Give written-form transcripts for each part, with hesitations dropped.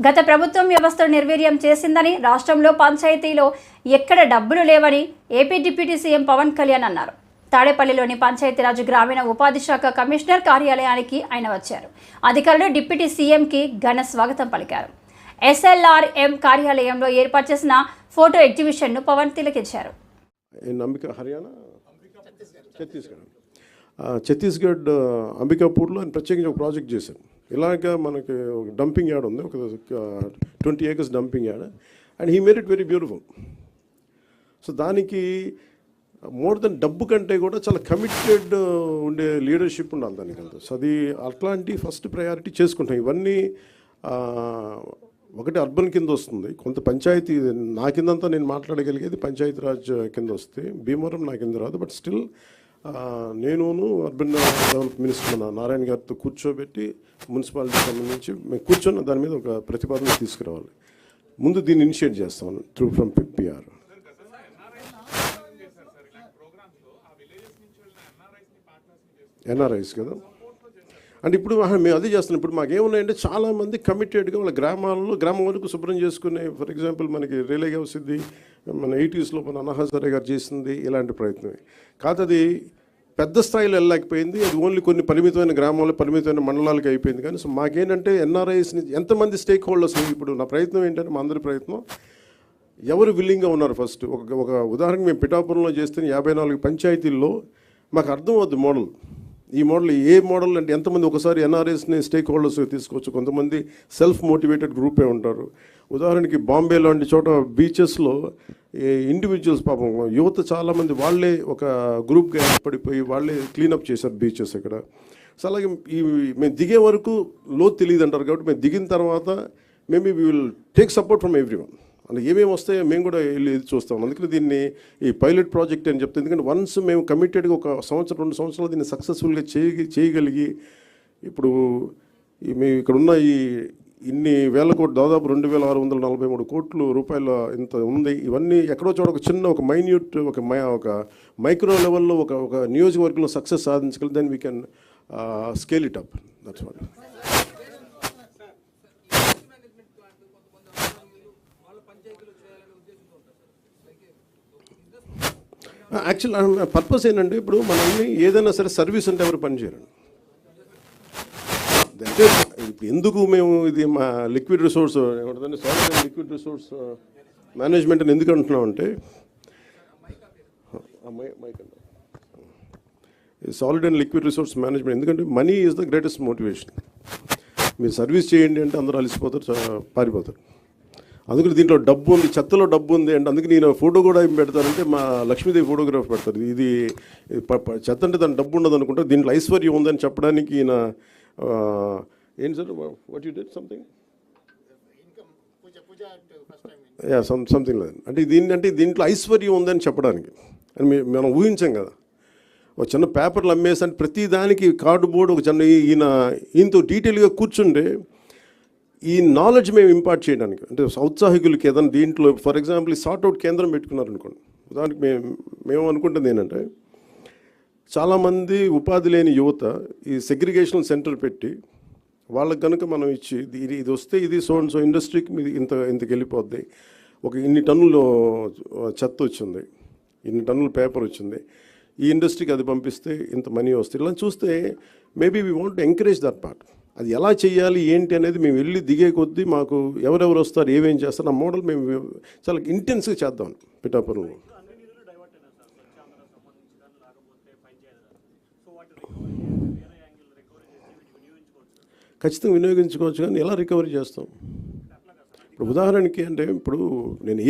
గత ప్రభుత్వం వ్యవస్థను నిర్వీర్యం చేసిందని, రాష్ట్రంలో పంచాయతీలో ఎక్కడ డబ్బులు లేవని AP deputy CM Pawan Kalyan అన్నారు. తాడేపల్లిలోని పంచాయతీరాజ్ గ్రామీణ ఉపాధి శాఖ కమిషనర్ కార్యాలయానికి ఆయన వచ్చారు. అధికారులు డిప్యూటీ సీఎంకి ఘన స్వాగతం పలికారు. SLRM కార్యాలయంలో ఏర్పాటు చేసిన ఫోటో ఎగ్జిబిషన్ను పవన్ తిలకించారు. ఛత్తీస్గఢ్ అంబికాపూర్లో ఆయన ప్రత్యేకంగా ఒక ప్రాజెక్ట్ చేశారు. ఇలాగా మనకి ఒక డంపింగ్ యార్డ్ ఉంది, ఒక 20 acres dumping yard, and he made it very beautiful. So దానికి మోర్ దెన్ డబ్బు కంటే కూడా చాలా కమిటెడ్ ఉండే లీడర్షిప్ ఉండాలి దానికి అంతా. సో అది అట్లాంటి ఫస్ట్ ప్రయారిటీ చేసుకుంటాం. ఇవన్నీ ఒకటి అర్బన్ కింద వస్తుంది, కొంత పంచాయతీ నా కిందంతా నేను మాట్లాడగలిగేది పంచాయతీరాజ్ కింద వస్తే, భీమవరం నా కింద రాదు. బట్ స్టిల్ నేను అర్బన్ డెవలప్ మినిస్టర్ నారాయణ గారితో కూర్చోబెట్టి మున్సిపాలిటీ సంబంధించి మేము కూర్చొని దాని మీద ఒక ప్రతిపాదన తీసుకురావాలి. ముందు దీన్ని ఇనిషియేట్ చేస్తాను త్రూ ఫ్రమ్ PR. NRIs కదా. అంటే ఇప్పుడు మేము అదే చేస్తున్నాం. ఇప్పుడు మాకేమున్నాయంటే చాలామంది కమిటెడ్గా వాళ్ళ గ్రామం వరకు శుభ్రం చేసుకునే, ఫర్ ఎగ్జాంపుల్ మనకి రిలే వస్తుంది, మన 80s మన అన్నహాసరే గారు చేసింది ఇలాంటి ప్రయత్నమే కాదు. అది పెద్ద స్థాయిలో వెళ్ళలేకపోయింది. అది ఓన్లీ కొన్ని పరిమితమైన గ్రామాలు, పరిమితమైన మండలాలకి అయిపోయింది. కానీ సో మాకేంటంటే NRIస్ని ఎంతమంది స్టేక్ హోల్డర్స్, ఇప్పుడు నా ప్రయత్నం ఏంటంటే, మా అందరి ప్రయత్నం ఎవరు విల్లింగ్గా ఉన్నారు. ఫస్ట్ ఒక ఉదాహరణకు మేము పిఠాపురంలో చేస్తే 54 పంచాయతీల్లో మాకు అర్థం అవుద్ది మోడల్. ఈ మోడల్ ఏ మోడల్ అంటే ఎంతమంది ఒకసారి NRIస్ని స్టేక్ హోల్డర్స్ తీసుకోవచ్చు. కొంతమంది సెల్ఫ్ మోటివేటెడ్ గ్రూపే ఉంటారు. ఉదాహరణకి బాంబే లాంటి చోట బీచెస్లో ఇండివిజువల్స్, పాపం యువత చాలామంది వాళ్ళే ఒక గ్రూప్గా ఏర్పడిపోయి వాళ్ళే క్లీనప్ చేశారు బీచెస్ ఇక్కడ. సో అలాగే మేము దిగే వరకు లోతు తెలియదు అంటారు. కాబట్టి మేము దిగిన తర్వాత maybe we will take support from everyone. అంటే ఏమేమి వస్తాయో మేము కూడా వెళ్ళి చూస్తాం. అందుకని దీన్ని ఈ పైలట్ ప్రాజెక్ట్ అని చెప్తాం. ఎందుకంటే వన్స్ మేము కమిటెడ్గా ఒక 2 సంవత్సరాలు దీన్ని సక్సెస్ఫుల్గా చేయగలిగి, ఇప్పుడు మేము ఇక్కడ ఉన్న ఇన్ని వేల కోట్లు, దాదాపు 2643 కోట్ల రూపాయల ఇంత ఉంది. ఇవన్నీ ఎక్కడో చోట ఒక చిన్న ఒక మైన్యూట్ ఒక మైక్రో లెవెల్లో ఒక నియోజకవర్గంలో సక్సెస్ సాధించగలిగి then we can scale it up. That's what. Actual purpose ఏంటంటే, ఇప్పుడు మనల్ని ఏదైనా సరే సర్వీస్ అంటే ఎవరు పనిచేయరండి. అంటే ఇప్పుడు ఎందుకు మేము ఇది మా లిక్విడ్ రిసోర్స్ ఏమంటుందంటే solid and liquid resource management అని ఎందుకు అంటున్నామంటే, solid and liquid resource management ఎందుకంటే money is the greatest motivation. మీరు సర్వీస్ చేయండి అంటే అందరూ అలసిపోతారు, పారిపోతారు. అందుకని దీంట్లో డబ్బు ఉంది, చెత్తలో డబ్బు ఉంది అంటే అందుకే నేను ఫోటో కూడా ఏం పెడతానంటే మా లక్ష్మీదేవి ఫోటోగ్రాఫ్ పెడతారు. ఇది చెత్త అంటే దాని డబ్బు ఉండదు అనుకుంటే దీంట్లో ఐశ్వర్యం ఉందని చెప్పడానికి ఈయన ఏంటి sir what you did something something లేదు అంటే దీంట్లో ఐశ్వర్యం ఉందని చెప్పడానికి. అని మనం ఊహించాం కదా. ఒక చిన్న పేపర్లు అమ్మేసి అంటే ప్రతి దానికి కార్డుబోర్డు ఒక చిన్న ఈయనతో డీటెయిల్గా కూర్చుంటే ఈ నాలెడ్జ్ మేము ఇంపార్ట్ చేయడానికి, అంటే ఔత్సాహికులకి ఏదైనా దీంట్లో ఫర్ ఎగ్జాంపుల్ ఈ సార్ట్అవుట్ కేంద్రం పెట్టుకున్నారు అనుకోండి. ఉదాహరణకి మేము అనుకుంటుంది ఏంటంటే, చాలామంది ఉపాధి లేని యువత ఈ సెగ్రిగేషన్ సెంటర్ పెట్టి వాళ్ళకి కనుక మనం ఇచ్చి ఇది వస్తే ఇది సో ఇండస్ట్రీకి మీది ఇంతకు వెళ్ళిపోద్ది, ఒక ఇన్ని టన్నులు చెత్త వచ్చింది, ఇన్ని టన్నులు పేపర్ వచ్చింది, ఈ ఇండస్ట్రీకి అది పంపిస్తే ఇంత మనీ వస్తుంది. ఇలా చూస్తే maybe we want to encourage that part. అది ఎలా చేయాలి ఏంటి అనేది మేము వెళ్ళి దిగే కొద్దీ మాకు ఎవరెవరు వస్తారు, ఏమేం చేస్తారు, ఆ మోడల్ మేము చాలా ఇంటెన్స్గా చేద్దాం పిఠాపురంలో. ఖచ్చితంగా వినియోగించుకోవచ్చు, కానీ ఎలా రికవరీ చేస్తాం? ఇప్పుడు ఉదాహరణకి అంటే, ఇప్పుడు నేను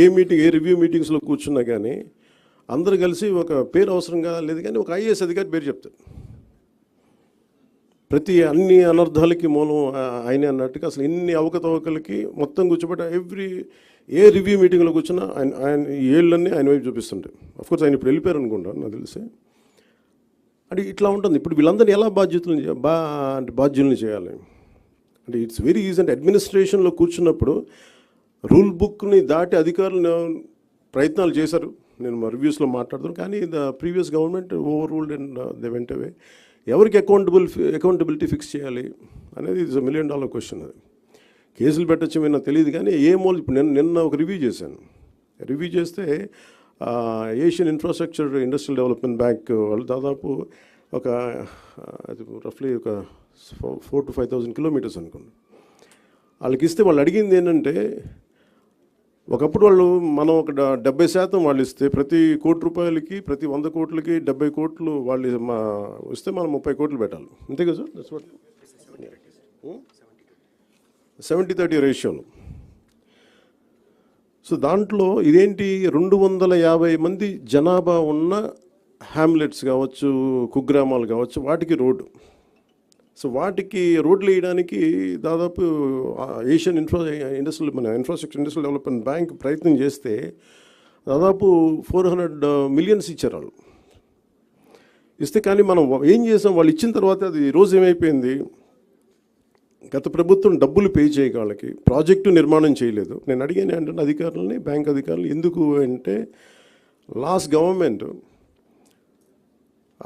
ఏ రివ్యూ మీటింగ్స్లో కూర్చున్నా కానీ అందరు కలిసి ఒక పేరు అవసరంగా లేదు, కానీ ఒక IAS అధికారి పేరు చెప్తారు. అన్ని అనర్థాలకి మూలం ఆయనే అన్నట్టుగా అసలు ఇన్ని అవకతవకలకి మొత్తం కూర్చోబెట్టి ఏ రివ్యూ మీటింగ్లో కూర్చున్నా ఆయన ఏళ్ళన్నీ ఆయన వైపు చూపిస్తుంటాయి. అఫ్కోర్స్ ఆయన ఇప్పుడు వెళ్ళిపోయారు అనుకుంటాను నాకు తెలిసి. అంటే ఇట్లా ఉంటుంది. ఇప్పుడు వీళ్ళందరినీ ఎలా బాధ్యుల్ని చేయాలి అంటే ఇట్స్ వెరీ ఈజీ. అంటే అడ్మినిస్ట్రేషన్లో కూర్చున్నప్పుడు రూల్ బుక్ని దాటి అధికారులు ప్రయత్నాలు చేశారు. నేను మా రివ్యూస్లో మాట్లాడుతాను, కానీ the previous government over ruled and they went away. ఎవరికి అకౌంటబిలిటీ ఫిక్స్ చేయాలి అనేది ఇట్స్ $1 million క్వశ్చన్. అది కేసులు పెట్టచ్చు నాకు తెలియదు, కానీ ఏ మూల ఇప్పుడు నిన్న ఒక రివ్యూ చేశాను. రివ్యూ చేస్తే Asian infrastructure industrial development bank వాళ్ళు దాదాపు ఒక రఫ్లీ ఒక 4,000 to 5,000 కిలోమీటర్స్ అనుకోండి. వాళ్ళకి ఇస్తే వాళ్ళు అడిగింది ఏంటంటే, ఒకప్పుడు వాళ్ళు మనం ఒక 70% వాళ్ళు ఇస్తే ప్రతి ₹1,00,00,000కి ప్రతి 100 కోట్లకి 70 కోట్లు వాళ్ళు ఇస్తే మనం 30 కోట్లు పెట్టాలి. అంతే కదా సార్? దట్స్ వాట్ 70-30 రేషియోలో. సో దాంట్లో ఇదేంటి 250 మంది జనాభా ఉన్న హ్యామ్లెట్స్ కావచ్చు, కుగ్రామాలు కావచ్చు, వాటికి రోడ్డు. సో వాటికి రోడ్లు వేయడానికి దాదాపు Asian infrastructure industrial development bank ప్రయత్నం చేస్తే దాదాపు 400 మిలియన్స్ ఇచ్చారు వాళ్ళు. ఇస్తే కానీ మనం ఏం చేసాం, వాళ్ళు ఇచ్చిన తర్వాత అది రోజు ఏమైపోయింది, గత ప్రభుత్వం డబ్బులు పే చేయక వాళ్ళకి ప్రాజెక్టు నిర్మాణం చేయలేదు. నేను అడిగాను ఏంటంటే అధికారులని, బ్యాంక్ అధికారులు, ఎందుకు అంటే లాస్ట్ గవర్నమెంట్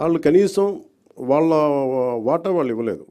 వాళ్ళు కనీసం వాళ్ళ వాటా వాళ్ళు ఇవ్వలేదు.